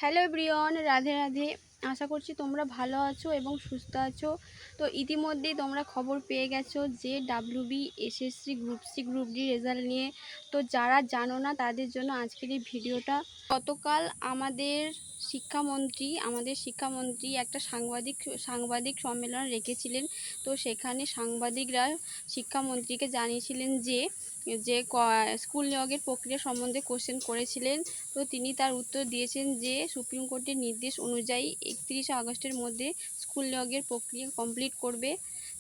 Hello everyone, Radhe Radhe. আশা করছি তোমরা ভালো আছো এবং সুস্থ আছো। তো ইতিমধ্যেই তোমরা খবর পেয়ে গেছো যে WB SSC group C group D result নিয়ে। তো যারা জানো না তাদের জন্য আজকের এই ভিডিওটা। গতকাল আমাদের শিক্ষামন্ত্রী একটা সাংবাদিক সম্মেলন রেখেছিলেন। তো সেখানে সাংবাদিকরা শিক্ষামন্ত্রীকে জানিয়েছিলেন যে যে স্কুল নিয়োগের প্রক্রিয়া সম্বন্ধে কোশ্চেন করেছিলেন। তো তিনি তার উত্তর দিয়েছেন যে সুপ্রিম কোর্টের নির্দেশ অনুযায়ী 31শে আগস্টের মধ্যে স্কুল নিয়োগের প্রক্রিয়া কমপ্লিট করবে।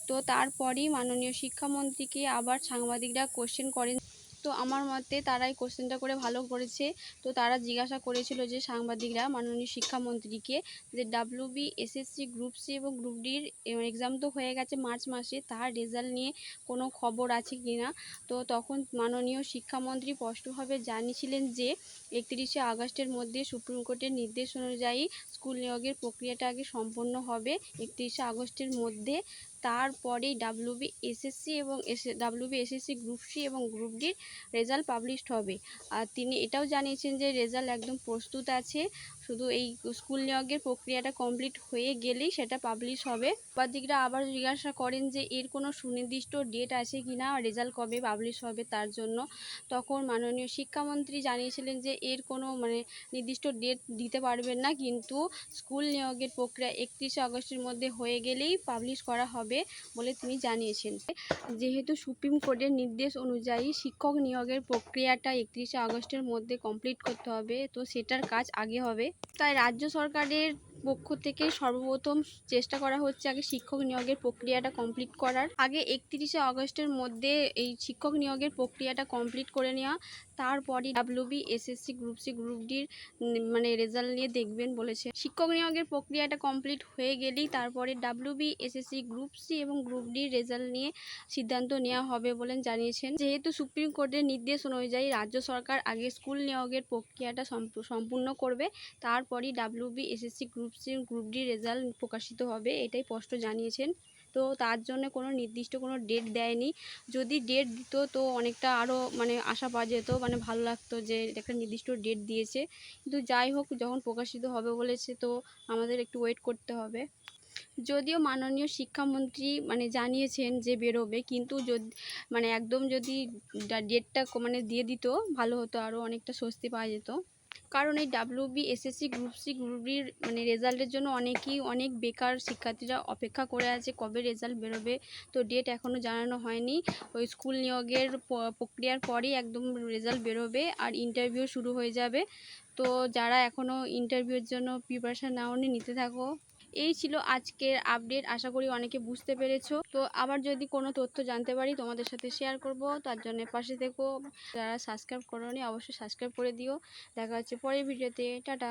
তো তারপরই মাননীয় শিক্ষামন্ত্রীকে আবার সাংবাদিকরা কোশ্চেন করেন। তো আমার মতে তারাই কোশ্চেনটা করে ভালো করেছে। তো তারা জিজ্ঞাসা করেছিল যে সাংবাদিকরা মাননীয় শিক্ষামন্ত্রীকে যে ডাব্লিউবি এসএসসি গ্রুপ সি এবং গ্রুপ ডির এক্সাম তো হয়ে গেছে মার্চ মাসে, তার রেজাল্ট নিয়ে কোনো খবর আছে কি না। তো তখন মাননীয় শিক্ষামন্ত্রী স্পষ্টভাবে জানিয়েছিলেন যে 31শে আগস্টের মধ্যে সুপ্রিম কোর্টের নির্দেশ অনুযায়ী স্কুল নিয়োগের প্রক্রিয়াটা আগে সম্পন্ন হবে 31শে আগস্টের মধ্যে। তারপরেই ডাব্লিউবি এসএসসি গ্রুপ সি এবং গ্রুপ ডির রেজাল্ট পাবলিশড হবে। আর তিনি এটাও জানিয়েছেন যে রেজাল্ট একদম প্রস্তুত আছে, শুধু এই স্কুল নিয়োগের প্রক্রিয়াটা কমপ্লিট হয়ে গেলেই সেটা পাবলিশ হবে। সাংবাদিকরা আবার জিজ্ঞাসা করেন যে এর কোনো সুনির্দিষ্ট ডেট আছে কি না, রেজাল্ট কবে পাবলিশ হবে তার জন্য। তখন মাননীয় শিক্ষামন্ত্রী জানিয়েছিলেন যে এর কোনো নির্দিষ্ট ডেট দিতে পারবেন না, কিন্তু স্কুল নিয়োগের প্রক্রিয়া 31শে আগস্টের মধ্যে হয়ে গেলেই পাবলিশ করা হবে বলে তিনি জানিয়েছেন। যেহেতু সুপ্রিম কোর্টের নির্দেশ অনুযায়ী শিক্ষক নিয়োগের প্রক্রিয়াটা 31শে আগস্টের মধ্যে কমপ্লিট করতে হবে, তো সেটার কাজ আগে হবে। তাই রাজ্য সরকারের পক্ষ থেকে সর্বপ্রথম চেষ্টা করা হচ্ছে আগে শিক্ষক নিয়োগের প্রক্রিয়াটা কমপ্লিট করার। আগে 31শে আগস্টের মধ্যে এই শিক্ষক নিয়োগের প্রক্রিয়াটা কমপ্লিট করে নেওয়া। তারপরই WB SSC group C group ডির রেজাল্ট নিয়ে দেখবেন বলেছে। শিক্ষক নিয়োগের প্রক্রিয়াটা কমপ্লিট হয়ে গেলেই তারপরে ডাব্লিউবি এসএসসি গ্রুপ সি এবং গ্রুপ ডির রেজাল্ট নিয়ে সিদ্ধান্ত নেওয়া হবে বলে জানিয়েছেন। যেহেতু সুপ্রিম কোর্টের নির্দেশ অনুযায়ী রাজ্য সরকার আগে স্কুল নিয়োগের প্রক্রিয়াটা সম্পূর্ণ করবে, তারপরই WB SSC group C group D result প্রকাশিত হবে, এটাই স্পষ্ট জানিয়েছেন। তো তার জন্য কোনো নির্দিষ্ট কোনো ডেট দেয়নি। যদি ডেট দিত তো অনেকটা আরও আশা পাওয়া যেত, ভালো লাগতো যে একটা নির্দিষ্ট ডেট দিয়েছে। কিন্তু যাই হোক, যখন প্রকাশিত হবে বলেছে তো আমাদের একটু ওয়েট করতে হবে। যদিও মাননীয় শিক্ষামন্ত্রী জানিয়েছেন যে বেরোবে, কিন্তু যদি একদম যদি ডেটটা দিয়ে দিত ভালো হতো, আরও অনেকটা স্বস্তি পাওয়া যেত। কারণ এই WB SSC group C group ডির রেজাল্টের জন্য অনেক বেকার শিক্ষার্থীরা অপেক্ষা করে আছে কবে রেজাল্ট বেরোবে। তো ডেট এখনও জানানো হয়নি। ওই স্কুল নিয়োগের প্রক্রিয়ার পরেই একদম রেজাল্ট বেরোবে আর ইন্টারভিউ শুরু হয়ে যাবে। তো যারা এখনও ইন্টারভিউর জন্য প্রিপারেশান নাওনি, নিতে থাকো। এই ছিল আজকের আপডেট, আশা করি অনেকে বুঝতে পেরেছো। তো আবার যদি কোনো তথ্য জানতে পারি তোমাদের সাথে শেয়ার করব, তার জন্য পাশে থেকো। যারা সাবস্ক্রাইব করোনি অবশ্যই সাবস্ক্রাইব করে দিও। দেখা হচ্ছে পরের ভিডিওতে। টাটা।